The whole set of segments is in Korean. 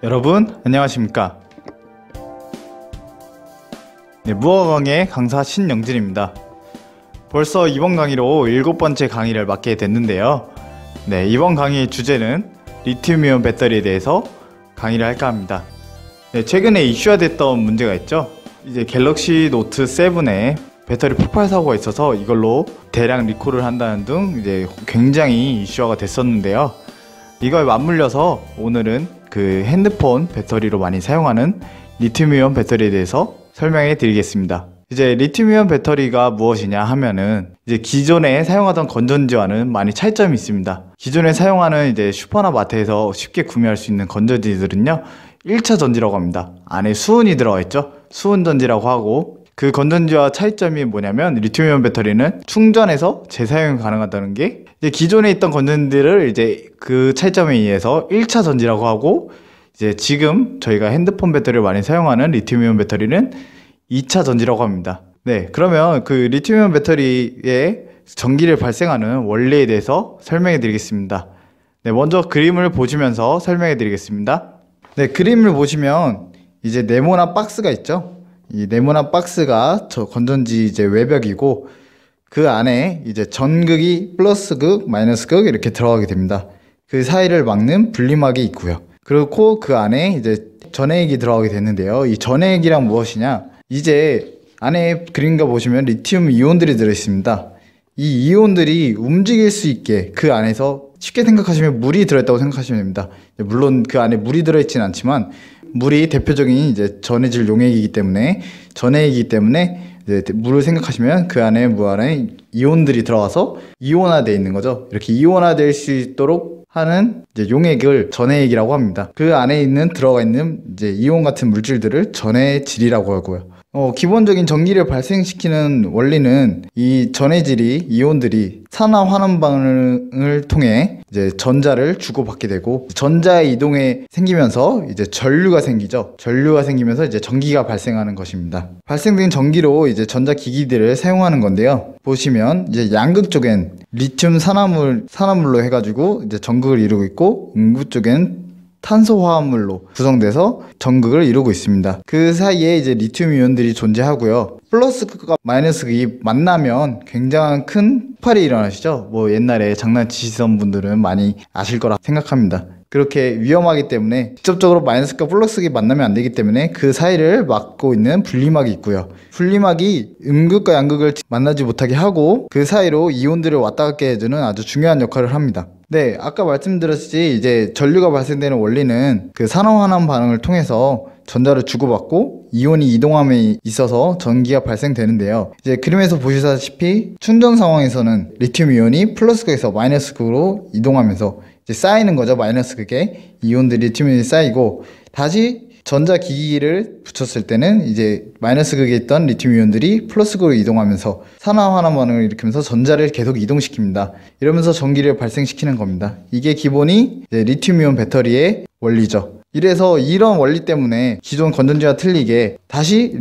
여러분 안녕하십니까. 무어강의 강사 신영진입니다. 벌써 이번 강의로 7번째 강의를 맡게 됐는데요. 이번 강의의 주제는 리튬이온 배터리에 대해서 강의를 할까 합니다. 최근에 이슈화 됐던 문제가 있죠. 이제 갤럭시 노트 7에 배터리 폭발 사고가 있어서 이걸로 대량 리콜을 한다는 등 이제 굉장히 이슈화가 됐었는데요. 이걸 맞물려서 오늘은 그 핸드폰 배터리로 많이 사용하는 리튬이온 배터리에 대해서 설명해 드리겠습니다. 이제 리튬이온 배터리가 무엇이냐 하면은 이제 기존에 사용하던 건전지와는 많이 차이점이 있습니다. 기존에 사용하는 이제 슈퍼나 마트에서 쉽게 구매할 수 있는 건전지들은요 1차 전지라고 합니다. 안에 수은이 들어가 있죠. 수은 전지라고 하고, 그 건전지와 차이점이 뭐냐면 리튬이온 배터리는 충전해서 재사용이 가능하다는 게, 이제 기존에 있던 건전지들을 이제 그 차이점에 의해서 1차 전지라고 하고, 이제 지금 저희가 핸드폰 배터리를 많이 사용하는 리튬이온 배터리는 2차 전지라고 합니다. 그러면 그 리튬이온 배터리의 전기를 발생하는 원리에 대해서 설명해 드리겠습니다. 먼저 그림을 보시면서 설명해 드리겠습니다. 그림을 보시면 이제 네모난 박스가 있죠. 이 네모난 박스가 저 건전지 이제 외벽이고, 그 안에 이제 전극이 플러스 극, 마이너스 극 이렇게 들어가게 됩니다. 그 사이를 막는 분리막이 있고요. 그리고 그 안에 이제 전해액이 들어가게 되는데요. 이 전해액이란 무엇이냐? 이제 안에 그림과 보시면 리튬 이온들이 들어있습니다. 이 이온들이 움직일 수 있게 그 안에서 쉽게 생각하시면 물이 들어있다고 생각하시면 됩니다. 물론 그 안에 물이 들어있진 않지만, 물이 대표적인 이제 전해질 용액이기 때문에, 전해이기 때문에 이제 물을 생각하시면 그 안에 안에 이온들이 들어가서 이온화되어 있는 거죠. 이렇게 이온화될 수 있도록 하는 이제 용액을 전해액이라고 합니다. 그 안에 들어가 있는 이제 이온 같은 물질들을 전해질이라고 하고요. 기본적인 전기를 발생시키는 원리는 이 전해질이, 이온들이 산화 환원 반응을 통해 이제 전자를 주고받게 되고, 전자의 이동에 생기면서 이제 전류가 생기죠. 전류가 생기면서 이제 전기가 발생하는 것입니다. 발생된 전기로 이제 전자기기들을 사용하는 건데요. 보시면 이제 양극 쪽엔 리튬 산화물로 해가지고 이제 전극을 이루고 있고, 음극 쪽엔 탄소 화합물로 구성돼서 전극을 이루고 있습니다. 그 사이에 이제 리튬 이온들이 존재하고요. 플러스 극과 마이너스 극이 만나면 굉장한 큰 폭발이 일어나시죠. 옛날에 장난치시던 분들은 많이 아실 거라 생각합니다. 그렇게 위험하기 때문에 직접적으로 마이너스과 플러스극이 만나면 안 되기 때문에 그 사이를 막고 있는 분리막이 있고요. 분리막이 음극과 양극을 만나지 못하게 하고 그 사이로 이온들을 왔다 갔게 해주는 아주 중요한 역할을 합니다. 아까 말씀드렸듯이 이제 전류가 발생되는 원리는 그 산화환원 반응을 통해서 전자를 주고받고 이온이 이동함에 있어서 전기가 발생되는데요. 이제 그림에서 보시다시피 충전 상황에서는 리튬 이온이 플러스 극에서 마이너스 극으로 이동하면서 이제 쌓이는 거죠. 마이너스 극에 이온들이 리튬 이온이 쌓이고, 다시 전자기기를 붙였을 때는 이제 마이너스 극에 있던 리튬 이온들이 플러스 극으로 이동하면서 산화 환원 반응을 일으키면서 전자를 계속 이동시킵니다. 이러면서 전기를 발생시키는 겁니다. 이게 기본이 이제 리튬 이온 배터리의 원리죠. 이래서 이런 원리 때문에 기존 건전지와 틀리게 다시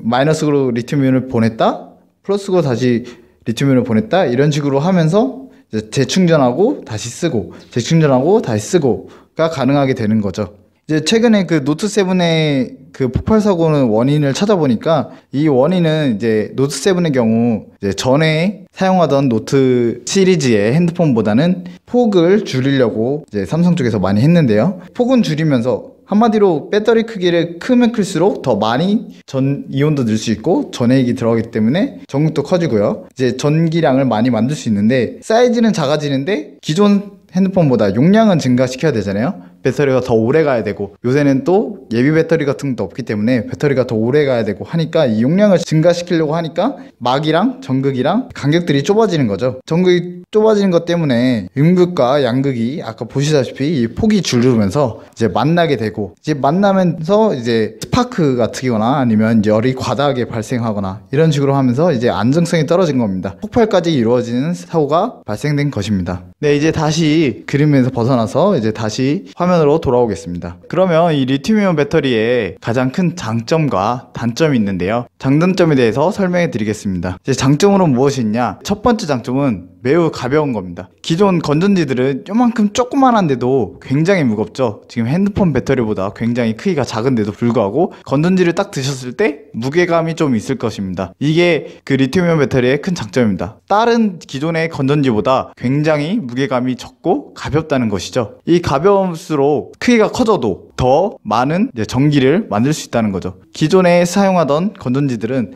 마이너스 극으로 리튬 이온을 보냈다, 플러스 극으로 다시 리튬 이온을 보냈다, 이런 식으로 하면서 이제 재충전하고 다시 쓰고, 재충전하고 다시 쓰고가 가능하게 되는 거죠. 이제 최근에 그 노트 7의 그 폭발 사고는 원인을 찾아보니까, 이 원인은 이제 노트 7의 경우 이제 전에 사용하던 노트 시리즈의 핸드폰보다는 폭을 줄이려고 이제 삼성 쪽에서 많이 했는데요. 폭은 줄이면서 한마디로 배터리 크기를 크면 클수록 더 많이 전 이온도 넣을 수 있고 전해액이 들어가기 때문에 전극도 커지고요. 이제 전기량을 많이 만들 수 있는데, 사이즈는 작아지는데 기존 핸드폰보다 용량은 증가시켜야 되잖아요. 배터리가 더 오래 가야 되고, 요새는 또 예비 배터리 같은 것도 없기 때문에 배터리가 더 오래 가야 되고 하니까 이 용량을 증가시키려고 하니까 막이랑 전극이랑 간격들이 좁아지는 거죠. 전극이 좁아지는 것 때문에 음극과 양극이 아까 보시다시피 이 폭이 줄으면서 이제 만나게 되고, 이제 만나면서 이제 스파크가 트기거나 아니면 열이 과다하게 발생하거나 이런 식으로 하면서 이제 안정성이 떨어진 겁니다. 폭발까지 이루어지는 사고가 발생된 것입니다. 이제 다시 그림에서 벗어나서 이제 다시 화면으로 돌아오겠습니다. 그러면 이 리튬이온 배터리의 가장 큰 장점과 단점이 있는데요. 장단점에 대해서 설명해 드리겠습니다. 이제 장점으로는 무엇이 있냐? 첫 번째 장점은 매우 가벼운 겁니다. 기존 건전지들은 요만큼 조그만한데도 굉장히 무겁죠. 지금 핸드폰 배터리보다 굉장히 크기가 작은데도 불구하고 건전지를 딱 드셨을 때 무게감이 좀 있을 것입니다. 이게 그 리튬이온 배터리의 큰 장점입니다. 다른 기존의 건전지보다 굉장히 무게감이 적고 가볍다는 것이죠. 이 가벼울수록 크기가 커져도 더 많은 전기를 만들 수 있다는 거죠. 기존에 사용하던 건전지들은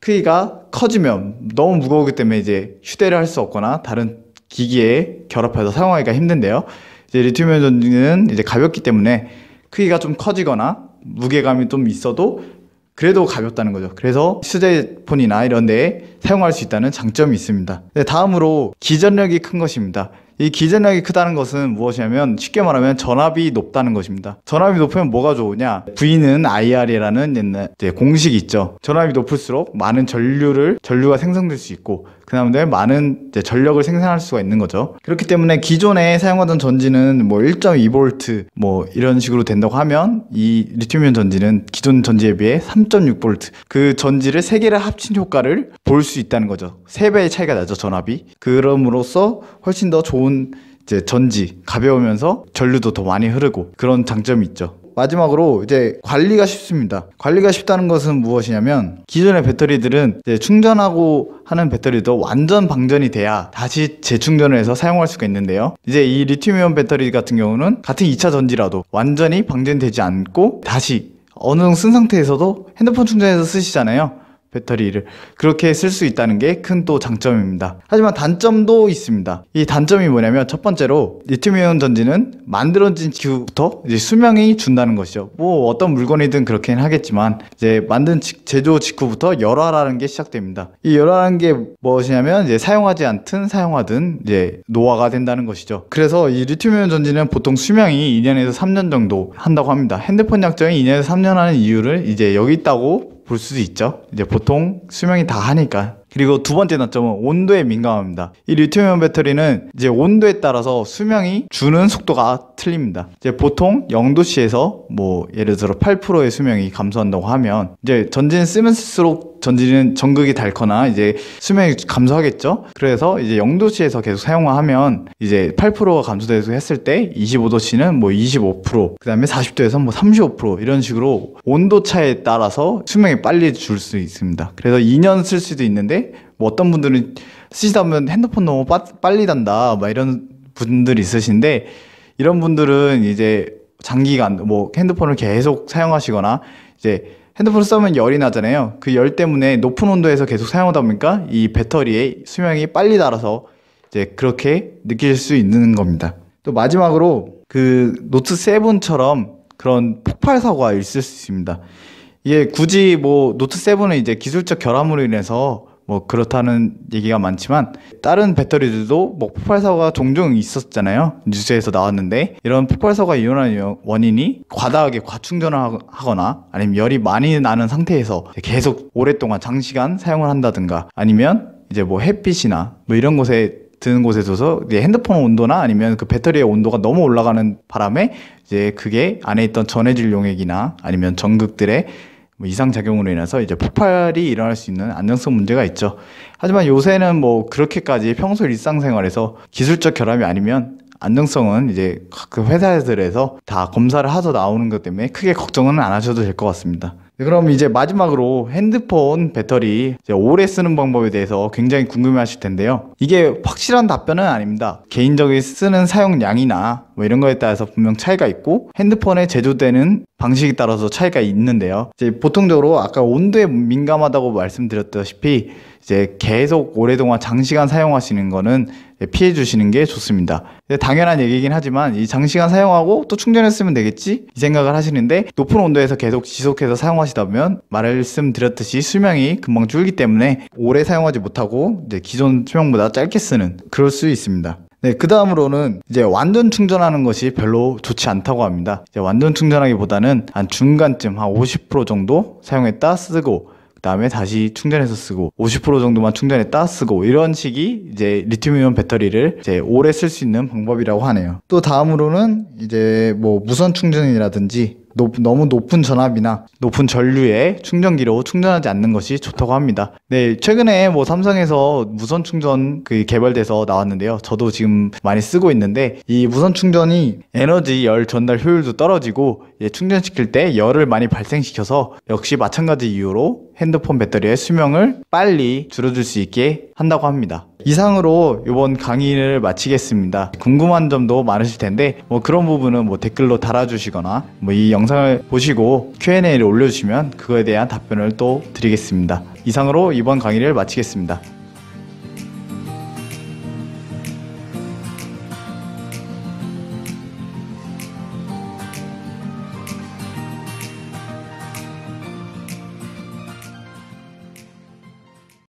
크기가 커지면 너무 무거우기 때문에 이제 휴대를 할 수 없거나 다른 기기에 결합해서 사용하기가 힘든데요. 이제 리튬이온 전지는 이제 가볍기 때문에 크기가 좀 커지거나 무게감이 좀 있어도 그래도 가볍다는 거죠. 그래서 휴대폰이나 이런 데에 사용할 수 있다는 장점이 있습니다. 다음으로 기전력이 큰 것입니다. 이 기전력이 크다는 것은 무엇이냐면 쉽게 말하면 전압이 높다는 것입니다. 전압이 높으면 뭐가 좋으냐? V는 IR이라는 옛날 공식이 있죠. 전압이 높을수록 많은 전류가 생성될 수 있고 그 다음에 많은 전력을 생산할 수가 있는 거죠. 그렇기 때문에 기존에 사용하던 전지는 뭐 1.2V 뭐 이런 식으로 된다고 하면 이 리튬이온 전지는 기존 전지에 비해 3.6V 그 전지를 3개를 합친 효과를 볼 수 있다는 거죠. 3배의 차이가 나죠, 전압이. 그럼으로써 훨씬 더 좋은 전지, 가벼우면서 전류도 더 많이 흐르고 그런 장점이 있죠. 마지막으로 이제 관리가 쉽습니다. 관리가 쉽다는 것은 무엇이냐면 기존의 배터리들은 이제 충전하고 하는 배터리도 완전 방전이 돼야 다시 재충전을 해서 사용할 수가 있는데요. 이제 이 리튬이온 배터리 같은 경우는 같은 2차 전지라도 완전히 방전되지 않고 다시 어느 정도 쓴 상태에서도 핸드폰 충전해서 쓰시잖아요. 배터리를 그렇게 쓸 수 있다는 게 큰 또 장점입니다. 하지만 단점도 있습니다. 이 단점이 뭐냐면 첫 번째로 리튬이온 전지는 만들어진 직후부터 이제 수명이 준다는 것이죠. 뭐 어떤 물건이든 그렇긴 하겠지만 이제 제조 직후부터 열화라는 게 시작됩니다. 이 열화라는 게 무엇이냐면 이제 사용하지 않든 사용하든 이제 노화가 된다는 것이죠. 그래서 이 리튬이온 전지는 보통 수명이 2년에서 3년 정도 한다고 합니다. 핸드폰 약정이 2년에서 3년 하는 이유를 이제 여기 있다고 볼 수도 있죠. 이제 보통 수명이 다 하니까. 그리고 두 번째 단점은 온도에 민감합니다. 이 리튬이온 배터리는 이제 온도에 따라서 수명이 주는 속도가 틀립니다. 이제 보통 0도씨에서 뭐 예를 들어 8%의 수명이 감소한다고 하면 이제 전지는 쓰면 쓸수록 전지는 전극이 닳거나 이제 수명이 감소하겠죠. 그래서 이제 0도씨에서 계속 사용하면 이제 8%가 감소돼서 했을 때 25도씨는 뭐 25%, 그 다음에 40도에서 뭐 35% 이런 식으로 온도 차에 따라서 수명이 빨리 줄 수 있습니다. 그래서 2년 쓸 수도 있는데 뭐 어떤 분들은 쓰시다 보면 핸드폰 너무 빨리 단다 막 이런 분들이 있으신데 이런 분들은 이제 장기간 뭐 핸드폰을 계속 사용하시거나 이제 핸드폰을 쓰면 열이 나잖아요. 그 열 때문에 높은 온도에서 계속 사용하다 보니까 이 배터리의 수명이 빨리 닳아서 이제 그렇게 느낄 수 있는 겁니다. 또 마지막으로 그 노트 7처럼 그런 폭발 사고가 있을 수 있습니다. 이게 굳이 뭐 노트 7은 이제 기술적 결함으로 인해서 뭐 그렇다는 얘기가 많지만 다른 배터리들도 뭐 폭발 사고가 종종 있었잖아요. 뉴스에서 나왔는데 이런 폭발 사고가 일어나는 원인이 과다하게 과충전을 하거나 아니면 열이 많이 나는 상태에서 계속 오랫동안 장시간 사용을 한다든가 아니면 이제 뭐 햇빛이나 뭐 이런 곳에 드는 곳에 둬서 핸드폰 온도나 아니면 그 배터리의 온도가 너무 올라가는 바람에 이제 그게 안에 있던 전해질 용액이나 아니면 전극들의 이상작용으로 인해서 이제 폭발이 일어날 수 있는 안정성 문제가 있죠. 하지만 요새는 뭐 그렇게까지 평소 일상생활에서 기술적 결함이 아니면 안정성은 이제 각 회사들에서 다 검사를 하서 나오는 것 때문에 크게 걱정은 안 하셔도 될 것 같습니다. 그럼 이제 마지막으로 핸드폰 배터리 이제 오래 쓰는 방법에 대해서 굉장히 궁금해 하실 텐데요. 이게 확실한 답변은 아닙니다. 개인적인 쓰는 사용량이나 뭐 이런 거에 따라서 분명 차이가 있고 핸드폰에 제조되는 방식에 따라서 차이가 있는데요. 이제 보통적으로 아까 온도에 민감하다고 말씀드렸다시피 이제 계속 오랫동안 장시간 사용하시는 거는 피해 주시는 게 좋습니다. 당연한 얘기긴 하지만 이 장시간 사용하고 또 충전했으면 되겠지 이 생각을 하시는데 높은 온도에서 계속 지속해서 사용하시다 보면 말씀드렸듯이 수명이 금방 줄기 때문에 오래 사용하지 못하고 이제 기존 수명보다 짧게 쓰는 그럴 수 있습니다. 네, 그 다음으로는 이제 완전 충전하는 것이 별로 좋지 않다고 합니다. 이제 완전 충전하기보다는 한 중간쯤 한 50% 정도 사용했다 쓰고 그 다음에 다시 충전해서 쓰고 50% 정도만 충전했다 쓰고 이런 식이 이제 리튬이온 배터리를 이제 오래 쓸 수 있는 방법이라고 하네요. 또 다음으로는 이제 뭐 무선 충전이라든지 너무 높은 전압이나 높은 전류의 충전기로 충전하지 않는 것이 좋다고 합니다. 네, 최근에 뭐 삼성에서 무선 충전 개발돼서 나왔는데요. 저도 지금 많이 쓰고 있는데 이 무선 충전이 에너지 열 전달 효율도 떨어지고 충전시킬 때 열을 많이 발생시켜서 역시 마찬가지 이유로 핸드폰 배터리의 수명을 빨리 줄여줄 수 있게 한다고 합니다. 이상으로 이번 강의를 마치겠습니다. 궁금한 점도 많으실 텐데 뭐 그런 부분은 뭐 댓글로 달아주시거나 뭐 이 영상을 보시고 Q&A를 올려주시면 그거에 대한 답변을 또 드리겠습니다. 이상으로 이번 강의를 마치겠습니다.